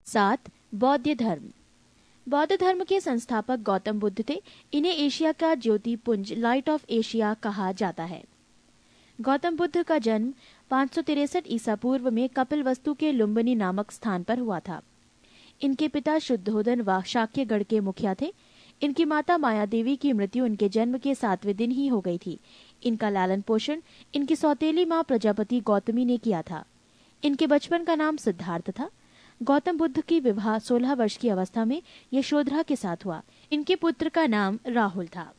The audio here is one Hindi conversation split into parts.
7. बौद्ध धर्म। बौद्ध धर्म के संस्थापक गौतम बुद्ध थे। इन्हें एशिया का ज्योति पुंज लाइट ऑफ एशिया कहा जाता है। गौतम बुद्ध का जन्म 563 ईसा पूर्व में कपिलवस्तु के लुम्बिनी नामक स्थान पर हुआ था। इनके पिता शुद्धोधन व शाक्यगढ़ के मुखिया थे। इनकी माता माया देवी की मृत्यु इनके जन्म के 7वें दिन ही हो गई थी। इनका लालन पोषण इनकी सौतेली माँ प्रजापति गौतमी ने किया था। इनके बचपन का नाम सिद्धार्थ था। गौतम बुद्ध की विवाह 16 वर्ष की अवस्था में यशोधरा के साथ हुआ। इनके पुत्र का नाम राहुल था।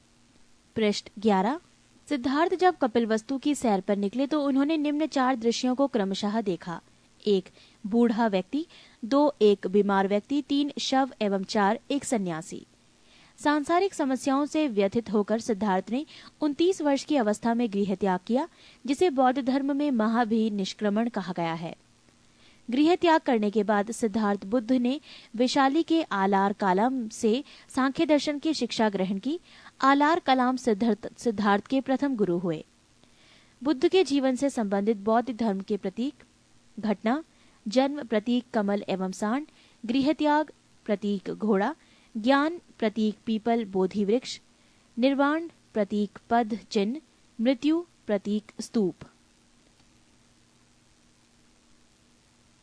पृष्ठ 11। सिद्धार्थ जब कपिलवस्तु की सैर पर निकले तो उन्होंने निम्न 4 दृश्यों को क्रमशः देखा। 1. बूढ़ा व्यक्ति, 2. एक बीमार व्यक्ति, 3. शव एवं 4. एक सन्यासी। सांसारिक समस्याओं से व्यथित होकर सिद्धार्थ ने 29 वर्ष की अवस्था में गृह त्याग किया, जिसे बौद्ध धर्म में महाभिनिष्क्रमण कहा गया है। गृह त्याग करने के बाद सिद्धार्थ बुद्ध ने वैशाली के आलार कालाम से सांख्य दर्शन की शिक्षा ग्रहण की। आलार कलाम सिद्धार्थ के प्रथम गुरु हुए। बुद्ध के जीवन से संबंधित बौद्ध धर्म के प्रतीक: घटना, जन्म प्रतीक कमल एवं सांड, गृह त्याग प्रतीक घोड़ा, ज्ञान प्रतीक पीपल बोधि वृक्ष, निर्वाण प्रतीक पद चिन्ह, मृत्यु प्रतीक स्तूप।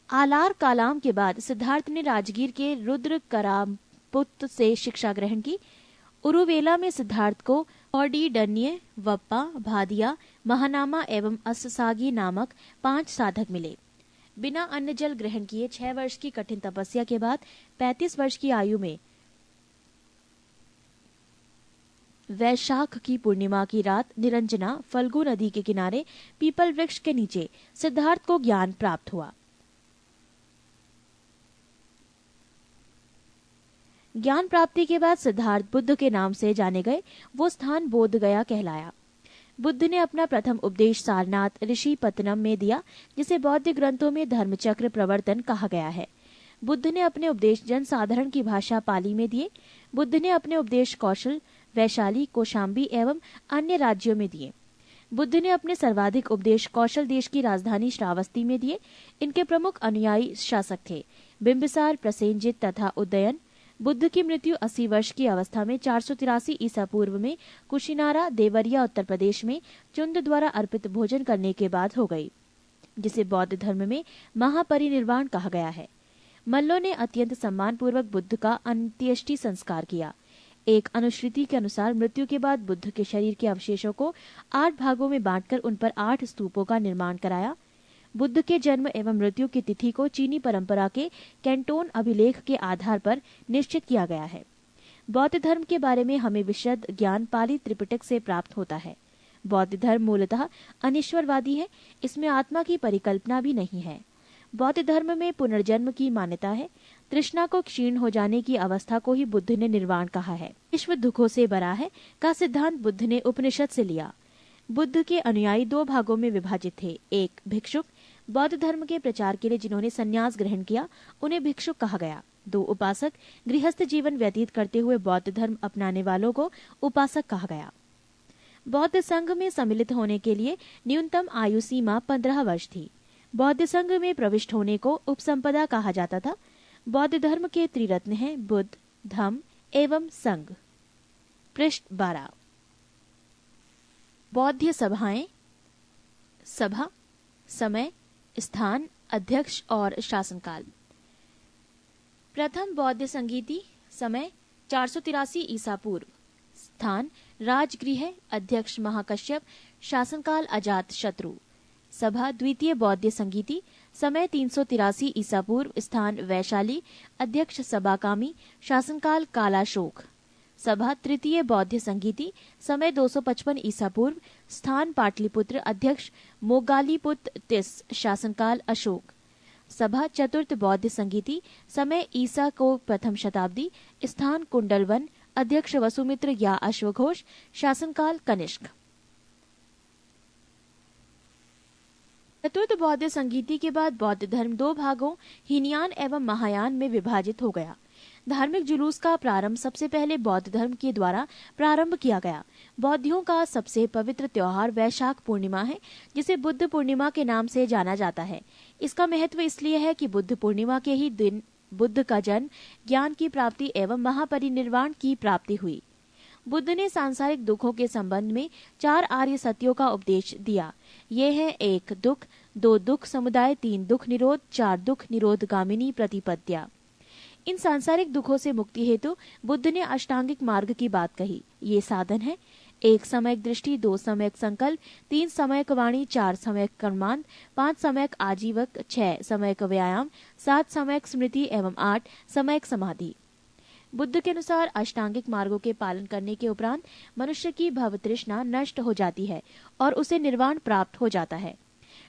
आलार कालाम के बाद सिद्धार्थ ने राजगीर के रुद्र करापुत से शिक्षा ग्रहण की। उरुवेला में सिद्धार्थ को औडीडन्य, वप्पा, भादिया, महानामा एवं अस्सागी नामक 5 साधक मिले। बिना अन्न जल ग्रहण किए 6 वर्ष की कठिन तपस्या के बाद 35 वर्ष की आयु में वैशाख की पूर्णिमा की रात निरंजना फल्गु नदी के किनारे पीपल वृक्ष के नीचे सिद्धार्थ को ज्ञान प्राप्त हुआ। ज्ञान प्राप्ति के बाद सिद्धार्थ बुद्ध के नाम से जाने गए। वो स्थान बोध गया कहलाया। बुद्ध ने अपना प्रथम उपदेश सारनाथ ऋषि पत्तनम में दिया, जिसे बौद्ध ग्रंथों में धर्मचक्र प्रवर्तन कहा गया है। बुद्ध ने अपने उपदेश जनसाधारण की भाषा पाली में दिए। बुद्ध ने अपने उपदेश कौशल, वैशाली, कौशाम्बी एवं अन्य राज्यों में दिए। बुद्ध ने अपने सर्वाधिक उपदेश कौशल देश की राजधानी श्रावस्ती में दिए। इनके प्रमुख अनुयायी शासक थे बिंबिसार, प्रसेनजित तथा उदयन। बुद्ध की मृत्यु 80 वर्ष की अवस्था में 483 ईसा पूर्व में कुशिनारा, देवरिया, उत्तर प्रदेश में चुंद द्वारा अर्पित भोजन करने के बाद हो गई, जिसे बौद्ध धर्म में महापरिनिर्वाण कहा गया है। मल्लों ने अत्यंत सम्मान पूर्वक बुद्ध का अंत्येष्टि संस्कार किया। एक अनुश्रुति के अनुसार मृत्यु के बाद बुद्ध के शरीर के अवशेषों को 8 भागों में बांटकर उन पर 8 स्तूपों का निर्माण कराया। बुद्ध के जन्म एवं मृत्यु की तिथि को चीनी परंपरा के कैंटोन अभिलेख के आधार पर निश्चित किया गया है। बौद्ध धर्म के बारे में हमें विशद ज्ञान पाली त्रिपिटक से प्राप्त होता है। बौद्ध धर्म मूलतः अनिश्वरवादी है। इसमें आत्मा की परिकल्पना भी नहीं है। बौद्ध धर्म में पुनर्जन्म की मान्यता है। तृष्णा को क्षीण हो जाने की अवस्था को ही बुद्ध ने निर्वाण कहा है। विश्व दुखों से बरा है का सिद्धांत बुद्ध ने उपनिषद से लिया। बुद्ध के अनुयायी 2 भागों में विभाजित थे। 1. भिक्षुक, बौद्ध धर्म के प्रचार के लिए जिन्होंने संन्यास ग्रहण किया उन्हें भिक्षुक कहा गया। 2. उपासक, गृहस्थ जीवन व्यतीत करते हुए बौद्ध धर्म अपनाने वालों को उपासक कहा गया। बौद्ध संघ में सम्मिलित होने के लिए न्यूनतम आयु सीमा 15 वर्ष थी। बौद्ध संघ में प्रविष्ट होने को उपसंपदा कहा जाता था। बौद्ध धर्म के त्रिरत्न हैं बुद्ध, धम्म एवं संघ। पृष्ठ 12। बौद्ध सभाएं: सभा, समय, स्थान, अध्यक्ष और शासनकाल। प्रथम बौद्ध संगीति, समय 483 ईसा पूर्व, स्थान राजगृह, अध्यक्ष महाकश्यप, शासनकाल अजात शत्रु। सभा द्वितीय बौद्ध संगीति, समय 383 ईसा पूर्व, स्थान वैशाली, अध्यक्ष सबाकामी, शासनकाल कालाशोक। सभा तृतीय बौद्ध संगीति, समय 255 ईसा पूर्व, स्थान पाटलिपुत्र, अध्यक्ष मोगालीपुत तिस, शासनकाल अशोक। सभा चतुर्थ बौद्ध संगीति, समय ईसा को प्रथम शताब्दी, स्थान कुंडलवन, अध्यक्ष वसुमित्र या अश्वघोष, शासनकाल कनिष्क। चतुर्थ बौद्ध संगीति के बाद बौद्ध धर्म 2 भागों हीनयान एवं महायान में विभाजित हो गया। धार्मिक जुलूस का प्रारंभ सबसे पहले बौद्ध धर्म के द्वारा प्रारंभ किया गया। बौद्धियों का सबसे पवित्र त्योहार वैशाख पूर्णिमा है, जिसे बुद्ध पूर्णिमा के नाम से जाना जाता है। इसका महत्व इसलिए है कि बुद्ध पूर्णिमा के ही दिन बुद्ध का जन्म, ज्ञान की प्राप्ति एवं महापरिनिर्वाण की प्राप्ति हुई। बुद्ध ने सांसारिक दुखों के संबंध में 4 आर्य सत्यों का उपदेश दिया। ये हैं 1 दुख, 2 दुख समुदाय, 3 दुख निरोध, 4 दुख निरोध गामिनी प्रतिपद्या। इन सांसारिक दुखों से मुक्ति हेतु बुद्ध ने अष्टांगिक मार्ग की बात कही। ये साधन है 1 समयक दृष्टि, 2 समयक संकल्प, 3 समयक वाणी, 4 समयक कर्मांत, 5 समयक आजीवक, 6 समयक व्यायाम, 7 समयक स्मृति एवं 8 समयक समाधि। बुद्ध के अनुसार अष्टांगिक मार्गों के पालन करने के उपरांत मनुष्य की भव तृष्णा नष्ट हो जाती है और उसे निर्वाण प्राप्त हो जाता है।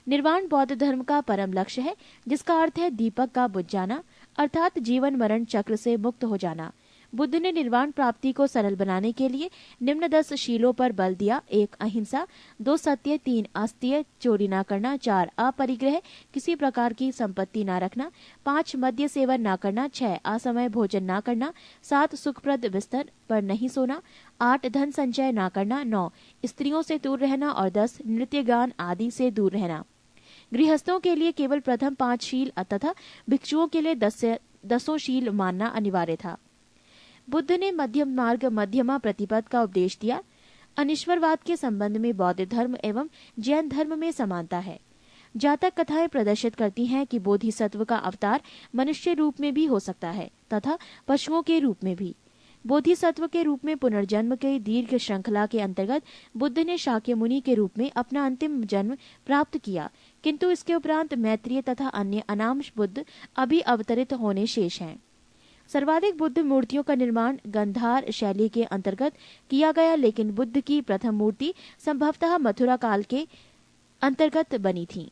निर्वाण बौद्ध धर्म का परम लक्ष्य है, जिसका अर्थ है दीपक का बुझ जाना, अर्थात जीवन मरण चक्र से मुक्त हो जाना। बुद्ध ने निर्वाण प्राप्ति को सरल बनाने के लिए निम्न 10 शीलों पर बल दिया। 1 अहिंसा, 2 सत्य, 3 अस्तेय, चोरी न करना, 4 अपरिग्रह, किसी प्रकार की संपत्ति न रखना, 5 मद्य सेवन न करना, 6 असमय भोजन न करना, 7 सुखप्रद बिस्तर पर नहीं सोना, 8 धन संचय न करना, 9 स्त्रियों से दूर रहना और 10 नृत्य गान आदि से दूर रहना। गृहस्थों के लिए केवल प्रथम 5 शील तथा भिक्षुओं के लिए 10 शील मानना अनिवार्य था। बुद्ध ने मध्यम मार्ग मध्यमा प्रतिपद का उपदेश दिया। अनिश्वरवाद के संबंध में बौद्ध धर्म एवं जैन धर्म में समानता है। जातक कथाएं प्रदर्शित करती हैं कि बोधिसत्व का अवतार मनुष्य रूप में भी हो सकता है तथा पशुओं के रूप में भी। बोधिसत्व के रूप में पुनर्जन्म के दीर्घ श्रृंखला के अंतर्गत बुद्ध ने शाक्य मुनि के रूप में अपना अंतिम जन्म प्राप्त किया, किंतु इसके उपरांत मैत्रेय तथा अन्य अनामश बुद्ध अभी अवतरित होने शेष हैं। सर्वाधिक बुद्ध मूर्तियों का निर्माण गंधार शैली के अंतर्गत किया गया, लेकिन बुद्ध की प्रथम मूर्ति संभवतः मथुरा काल के अंतर्गत बनी थी।